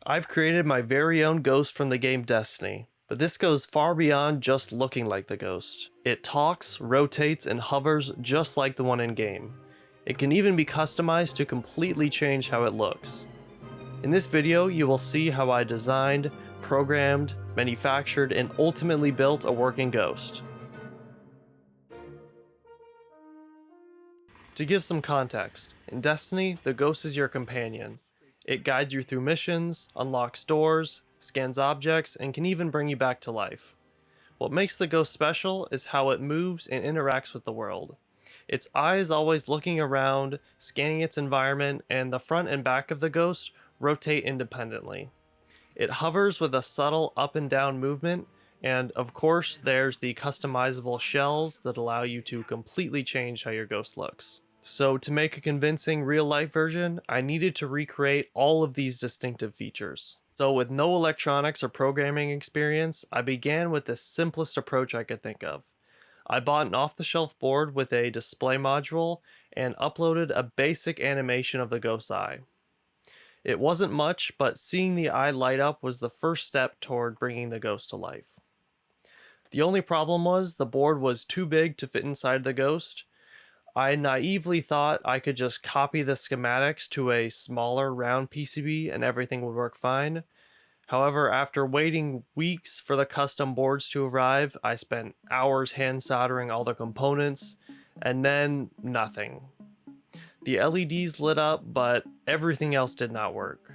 I've created my very own ghost from the game Destiny, but this goes far beyond just looking like the ghost. It talks, rotates, and hovers just like the one in game. It can even be customized to completely change how it looks. In this video, you will see how I designed, programmed, manufactured, and ultimately built a working ghost. To give some context, in Destiny, the ghost is your companion. It guides you through missions, unlocks doors, scans objects, and can even bring you back to life. What makes the ghost special is how it moves and interacts with the world. Its eyes always looking around, scanning its environment, and the front and back of the ghost rotate independently. It hovers with a subtle up and down movement, and of course there's the customizable shells that allow you to completely change how your ghost looks. So to make a convincing real-life version, I needed to recreate all of these distinctive features. So with no electronics or programming experience, I began with the simplest approach I could think of. I bought an off-the-shelf board with a display module and uploaded a basic animation of the ghost's eye. It wasn't much, but seeing the eye light up was the first step toward bringing the ghost to life. The only problem was the board was too big to fit inside the ghost. I naively thought I could just copy the schematics to a smaller round PCB and everything would work fine. However, after waiting weeks for the custom boards to arrive, I spent hours hand soldering all the components, and then nothing. The LEDs lit up, but everything else did not work.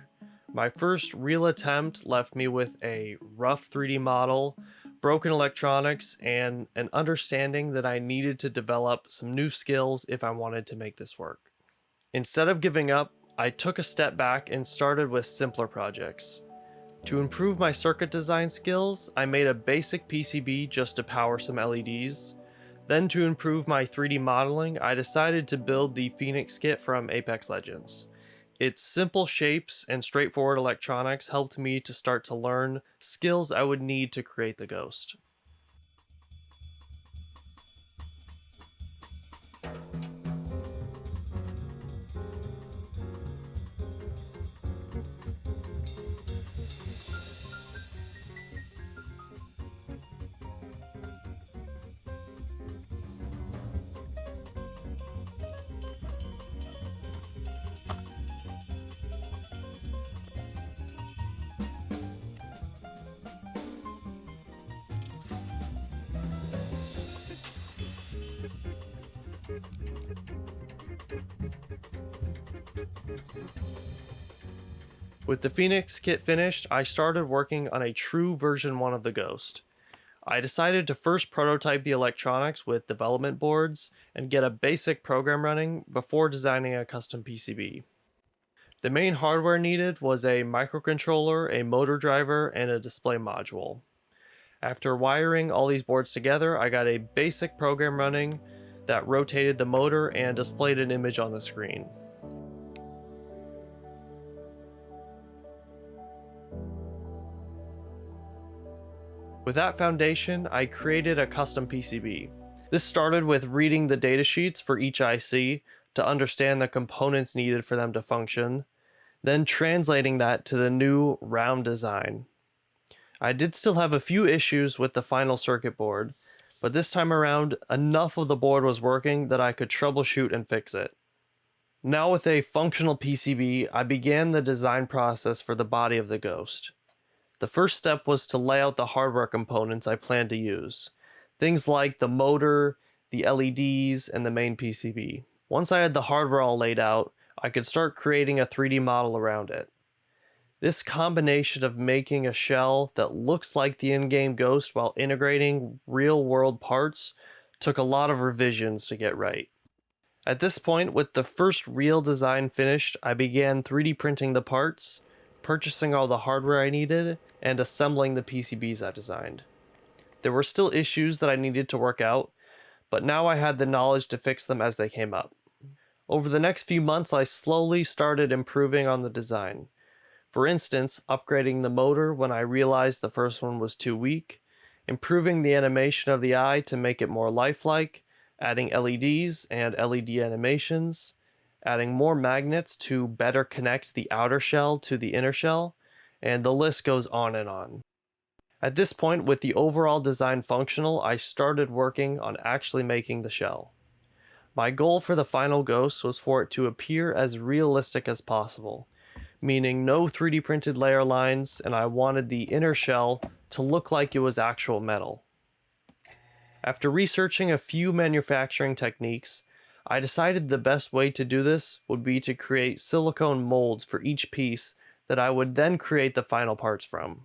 My first real attempt left me with a rough 3D model, broken electronics, and an understanding that I needed to develop some new skills if I wanted to make this work. Instead of giving up, I took a step back and started with simpler projects. To improve my circuit design skills, I made a basic PCB just to power some LEDs. Then to improve my 3D modeling, I decided to build the Phoenix kit from Apex Legends. Its simple shapes and straightforward electronics helped me to start to learn skills I would need to create the ghost. With the Phoenix kit finished, I started working on a true version 1 of the ghost. I decided to first prototype the electronics with development boards and get a basic program running before designing a custom PCB. The main hardware needed was a microcontroller, a motor driver, and a display module. After wiring all these boards together, I got a basic program running that rotated the motor and displayed an image on the screen. With that foundation, I created a custom PCB. This started with reading the datasheets for each IC to understand the components needed for them to function, then translating that to the new round design. I did still have a few issues with the final circuit board, but this time around, enough of the board was working that I could troubleshoot and fix it. Now with a functional PCB, I began the design process for the body of the ghost. The first step was to lay out the hardware components I planned to use. Things like the motor, the LEDs, and the main PCB. Once I had the hardware all laid out, I could start creating a 3D model around it. This combination of making a shell that looks like the in-game ghost while integrating real-world parts took a lot of revisions to get right. At this point, with the first real design finished, I began 3D printing the parts, purchasing all the hardware I needed, and assembling the PCBs I designed. There were still issues that I needed to work out, but now I had the knowledge to fix them as they came up. Over the next few months, I slowly started improving on the design. For instance, upgrading the motor when I realized the first one was too weak, improving the animation of the eye to make it more lifelike, adding LEDs and LED animations, adding more magnets to better connect the outer shell to the inner shell, and the list goes on and on. At this point, with the overall design functional, I started working on actually making the shell. My goal for the final ghost was for it to appear as realistic as possible, meaning no 3D printed layer lines, and I wanted the inner shell to look like it was actual metal. After researching a few manufacturing techniques, I decided the best way to do this would be to create silicone molds for each piece that I would then create the final parts from.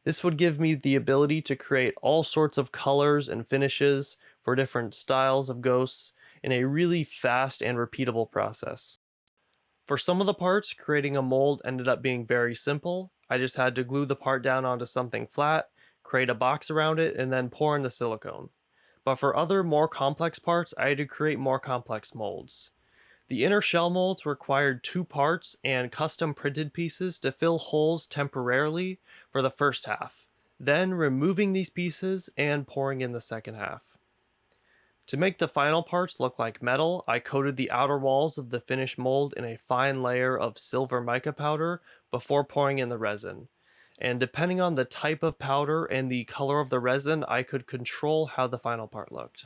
This would give me the ability to create all sorts of colors and finishes for different styles of ghosts in a really fast and repeatable process. For some of the parts, creating a mold ended up being very simple. I just had to glue the part down onto something flat, create a box around it, and then pour in the silicone. But for other more complex parts, I had to create more complex molds. The inner shell molds required 2 parts and custom printed pieces to fill holes temporarily for the first half, then removing these pieces and pouring in the second half. To make the final parts look like metal, I coated the outer walls of the finished mold in a fine layer of silver mica powder before pouring in the resin. And depending on the type of powder and the color of the resin, I could control how the final part looked.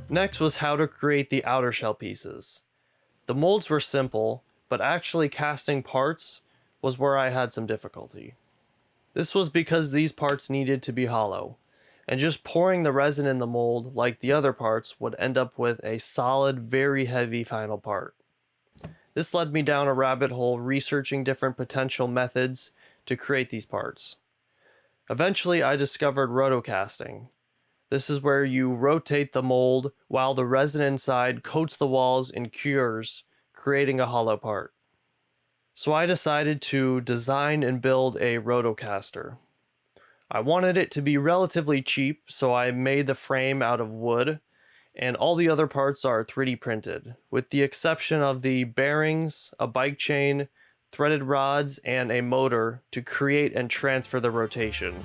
Next was how to create the outer shell pieces. The molds were simple, but actually casting parts was where I had some difficulty. This was because these parts needed to be hollow, and just pouring the resin in the mold like the other parts would end up with a solid, very heavy final part. This led me down a rabbit hole researching different potential methods to create these parts. Eventually, I discovered rotocasting. This is where you rotate the mold while the resin inside coats the walls and cures, creating a hollow part. So I decided to design and build a rotocaster. I wanted it to be relatively cheap, so I made the frame out of wood, and all the other parts are 3D printed, with the exception of the bearings, a bike chain, threaded rods, and a motor to create and transfer the rotation.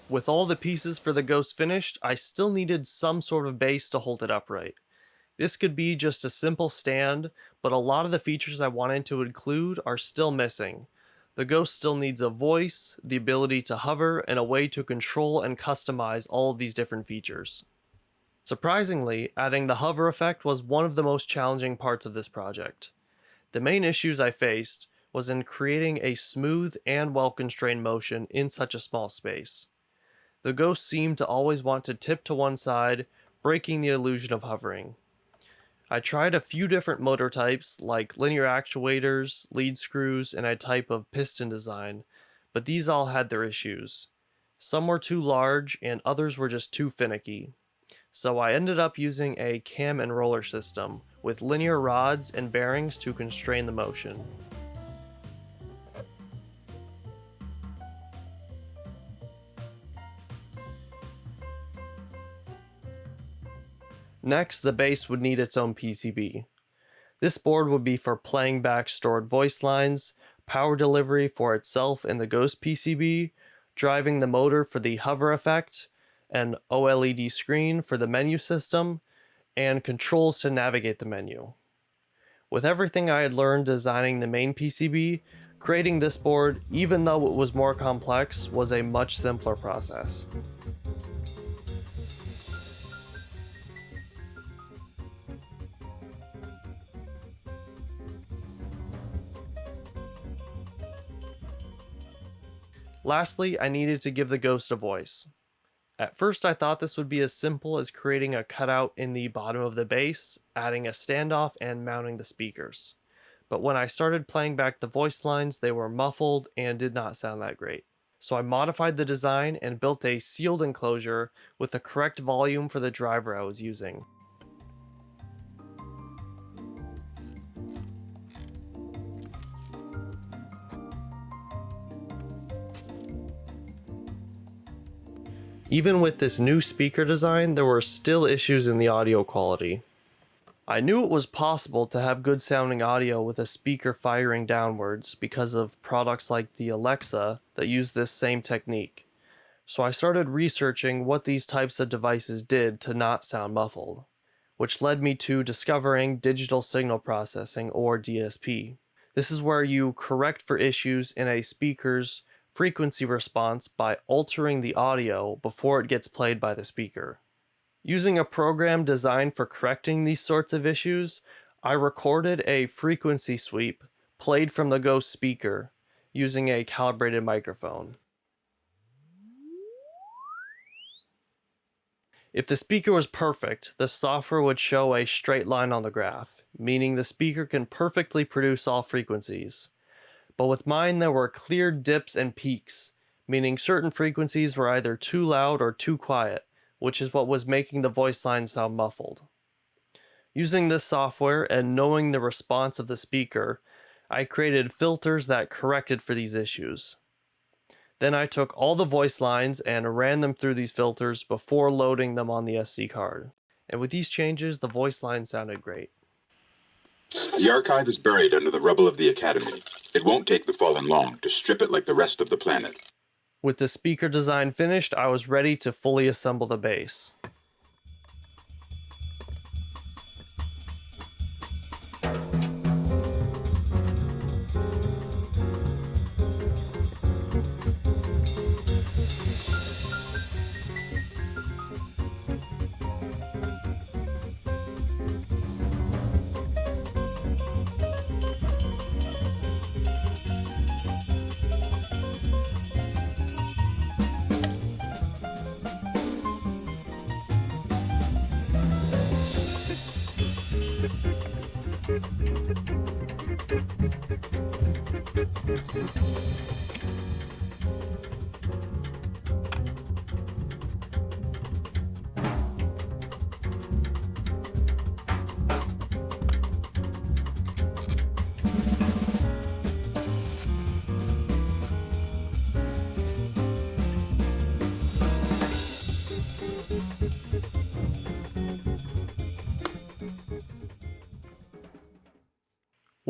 With all the pieces for the ghost finished, I still needed some sort of base to hold it upright. This could be just a simple stand, but a lot of the features I wanted to include are still missing. The ghost still needs a voice, the ability to hover, and a way to control and customize all of these different features. Surprisingly, adding the hover effect was one of the most challenging parts of this project. The main issues I faced was in creating a smooth and well-constrained motion in such a small space. The ghost seemed to always want to tip to one side, breaking the illusion of hovering. I tried a few different motor types like linear actuators, lead screws, and a type of piston design, but these all had their issues. Some were too large and others were just too finicky. So I ended up using a cam and roller system with linear rods and bearings to constrain the motion. Next, the base would need its own PCB. This board would be for playing back stored voice lines, power delivery for itself and the Ghost PCB, driving the motor for the hover effect, an OLED screen for the menu system, and controls to navigate the menu. With everything I had learned designing the main PCB, creating this board, even though it was more complex, was a much simpler process. Lastly, I needed to give the ghost a voice. At first, I thought this would be as simple as creating a cutout in the bottom of the bass, adding a standoff, and mounting the speakers. But when I started playing back the voice lines, they were muffled and did not sound that great. So I modified the design and built a sealed enclosure with the correct volume for the driver I was using. Even with this new speaker design, there were still issues in the audio quality. I knew it was possible to have good sounding audio with a speaker firing downwards because of products like the Alexa that use this same technique. So I started researching what these types of devices did to not sound muffled, which led me to discovering digital signal processing, or DSP. This is where you correct for issues in a speaker's frequency response by altering the audio before it gets played by the speaker. Using a program designed for correcting these sorts of issues, I recorded a frequency sweep played from the Ghost speaker using a calibrated microphone. If the speaker was perfect, the software would show a straight line on the graph, meaning the speaker can perfectly produce all frequencies. But with mine, there were clear dips and peaks, meaning certain frequencies were either too loud or too quiet, which is what was making the voice line sound muffled. Using this software and knowing the response of the speaker, I created filters that corrected for these issues. Then I took all the voice lines and ran them through these filters before loading them on the SD card. And with these changes, the voice line sounded great. The archive is buried under the rubble of the Academy. It won't take the Fallen long to strip it like the rest of the planet. With the speaker design finished, I was ready to fully assemble the bass.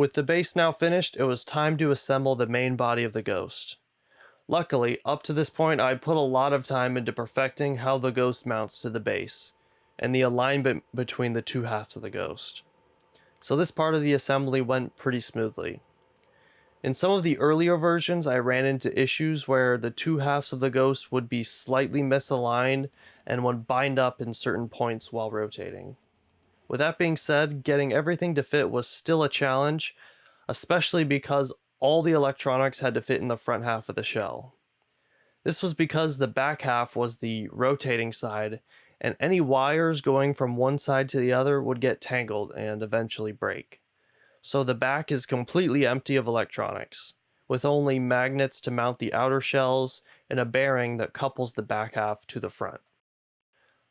With the base now finished, it was time to assemble the main body of the Ghost. Luckily, up to this point I put a lot of time into perfecting how the Ghost mounts to the base, and the alignment between the two halves of the Ghost. So this part of the assembly went pretty smoothly. In some of the earlier versions, I ran into issues where the two halves of the Ghost would be slightly misaligned and would bind up in certain points while rotating. With that being said, getting everything to fit was still a challenge, especially because all the electronics had to fit in the front half of the shell. This was because the back half was the rotating side, and any wires going from one side to the other would get tangled and eventually break. So the back is completely empty of electronics, with only magnets to mount the outer shells and a bearing that couples the back half to the front.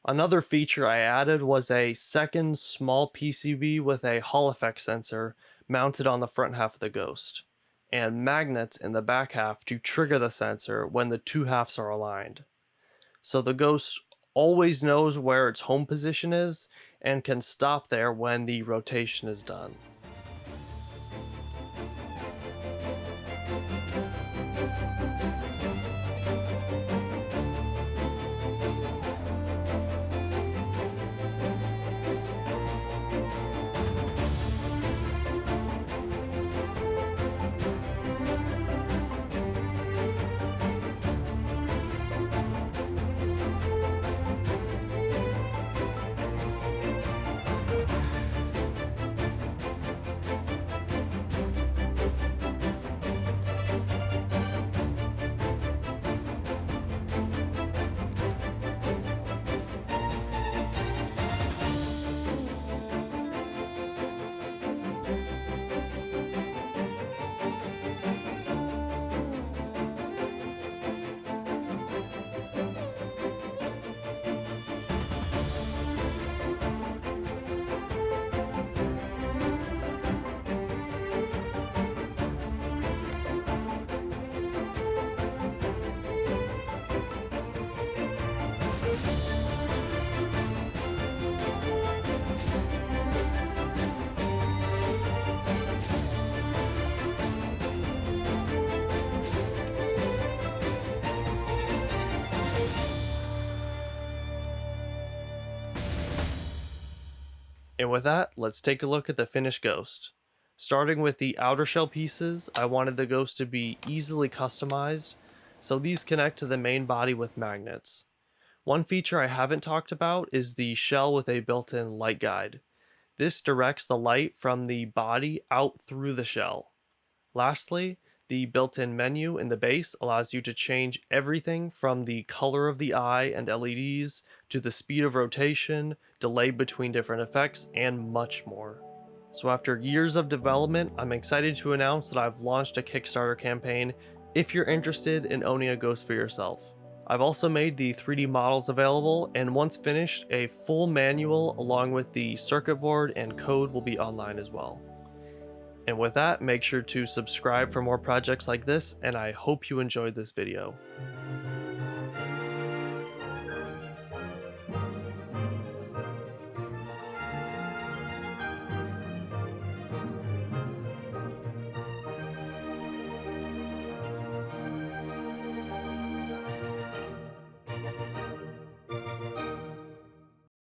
Another feature I added was a second small PCB with a Hall effect sensor mounted on the front half of the Ghost, and magnets in the back half to trigger the sensor when the two halves are aligned. So the Ghost always knows where its home position is and can stop there when the rotation is done. And with that, let's take a look at the finished Ghost. Starting with the outer shell pieces, I wanted the Ghost to be easily customized, so these connect to the main body with magnets. One feature I haven't talked about is the shell with a built-in light guide. This directs the light from the body out through the shell. Lastly, the built-in menu in the base allows you to change everything from the color of the eye and LEDs to the speed of rotation, delay between different effects, and much more. So after years of development, I'm excited to announce that I've launched a Kickstarter campaign if you're interested in owning a Ghost for yourself. I've also made the 3D models available, and once finished, a full manual along with the circuit board and code will be online as well. And with that, make sure to subscribe for more projects like this, and I hope you enjoyed this video.